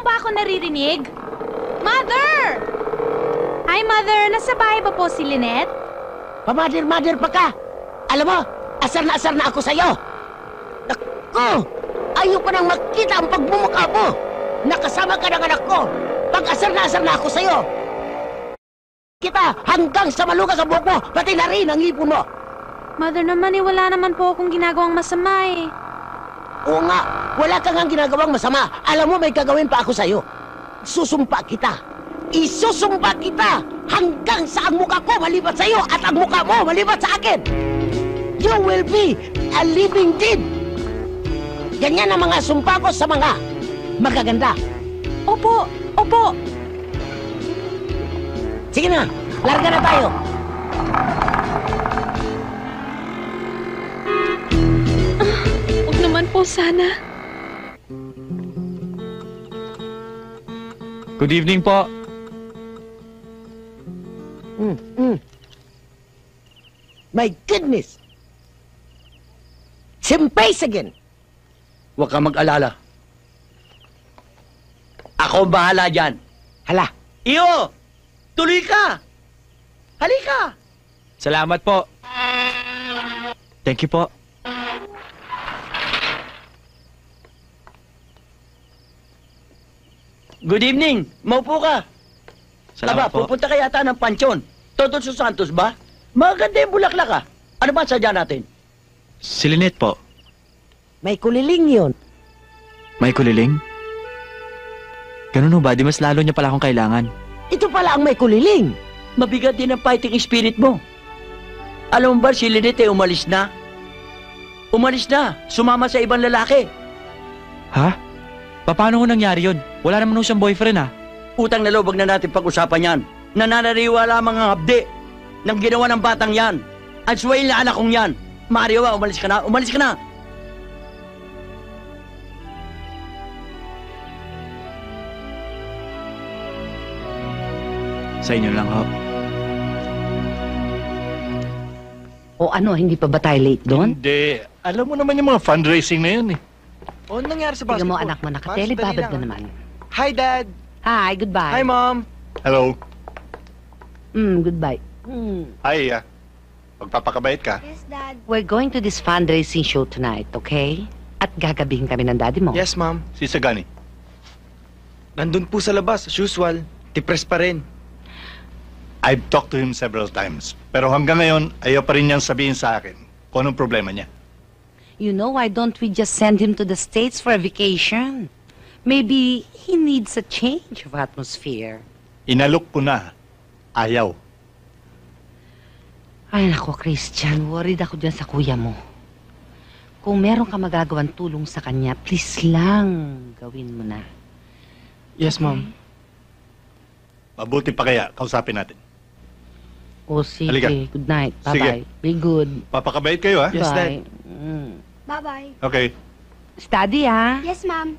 mo ba ako naririnig? Mother! Hi, Mother! Nasa bahay ba po si Lynette? Pamadir-madir pa ka! Alam mo, asar na ako sa'yo! Naku! Ayaw pa nang makita ang pagmumukha mo! Nakasama ka ng anak ko! Pag-asar na ako sa'yo! Kita hanggang sa malugas sa buhok mo, pati na rin ang ipon mo! Mother naman wala naman po akong ginagawang masama eh. Oo nga, wala kang ang ginagawang masama. Alam mo, may gagawin pa ako sa'yo. Susumpa kita. Isusumpa kita hanggang sa ang mukha ko malibat sa'yo at ang mukha mo malibat sa akin. You will be a living dead. Ganyan ang mga sumpa ko sa mga magaganda. Opo, opo. Sige na, larga na tayo. Huwag naman po sana. Good evening po. My goodness! Simpay again! Huwag kang mag-alala. Ako bahala dyan. Hala, Iyo! Tuloy ka! Halika! Salamat po. Thank you po. Good evening! Maupo ka! Salamat Aba, po. pupunta ka yata ng pansyon. Todos sa Santos ba? Maganda yung bulaklak ah. Ano ba ang sadya natin? Si Lynette po. may kuliling yun. May kuliling? Ganun ho ba? Di mas lalo niya pala akong kailangan. Ito pala ang may kuliling. Mabigat din ang fighting spirit mo. Alam mo ba si Lynette umalis na? Umalis na. Sumama sa ibang lalaki. Ha? Paano ho nangyari yun? Wala naman ho siyang boyfriend ah. Utang na loob, wag na natin pag-usapan yan. Nananariwala mga habdi ng ginawa ng batang yan. At suwayin na anak kong yan. Mario, umalis ka na. Umalis ka na. Sa inyo lang ho. O ano, hindi pa ba tayo late doon? Hindi. Alam mo naman yung mga fundraising na yun eh. O, anong nangyari sa Tingnan basketball? mo anak mo, nakatele, Sandali babad lang, na ah. naman. Hi, Dad. Hi, goodbye. Hi, Mom. Hello. Goodbye. Hi, magpapakabait ka. We're going to this fundraising show tonight, okay? At gagabihin kami ng daddy mo. Yes, Mom. Si Sagani. Nandun po sa labas, as usual. Depressed pa rin. I've talked to him several times. Pero hanggang ngayon, ayaw pa rin niyang sabihin sa akin kung anong problema niya. You know, why don't we just send him to the States for a vacation? Maybe he needs a change of atmosphere. Inalok ko na. Ayaw. Ay, nako, Christian, worried ako dyan sa kuya mo. Kung meron ka magagawang tulong sa kanya, please lang, gawin mo na. Yes, Mom. Mabuti pa kaya, kausapin natin. O, sige. Halika. Good night. Sige. Bye-bye. Be good. Papakabait kayo, ha? Yes, Bye. Bye-bye. Okay. Study, ha? Yes, Ma'am.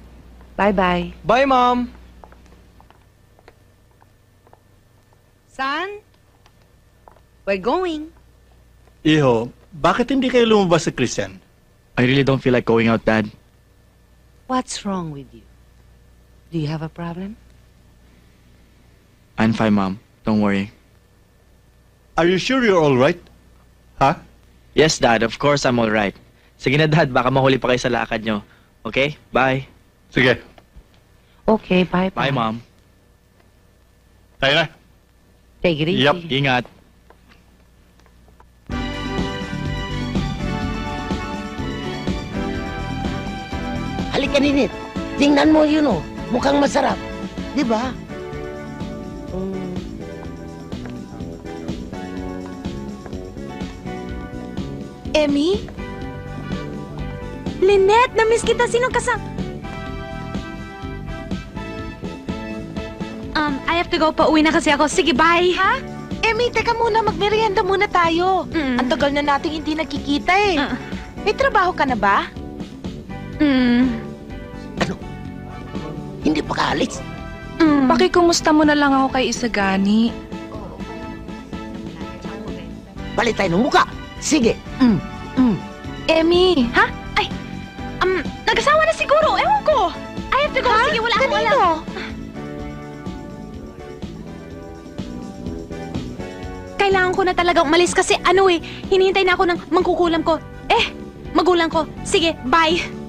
Bye-bye. Bye, Mom. Son? We're going. Iho, bakit hindi kayo lumabas sa Christian? I really don't feel like going out, Dad. What's wrong with you? Do you have a problem? I'm fine, Mom. Don't worry. Are you sure you're all right? Ha? Yes, Dad. Of course, I'm alright. Sige na, Dad. Baka mahuli pa kayo sa lakad nyo. Okay? Bye. Sige. Okay, bye-bye. Bye, Mom. Tayo na. Take it easy. Yup. Ingat. Halika, Ninit. Tingnan mo yun, oh. Mukhang masarap. Di ba? Emmy? Lynette, na-miss kita. Sinong I have to go. Pauwi na kasi ako. Sige, bye. Ha? Emmy, teka muna. Magmerienda muna tayo. Mm. Ang tagal na nating hindi nagkikita eh. Ah. May trabaho ka na ba? Hindi pa kaalis. Pakikumusta mo na lang ako kay Isagani. Palit tayo ng muka. Sige. Emmy, Ha? Ay, nag-asawa na siguro. Ewan ko. I have Siguro, sige, wala akong alam. Kailangan ko na talaga umalis kasi hinihintay na ako ng mangkukulam ko. Magulang ko. Sige, bye.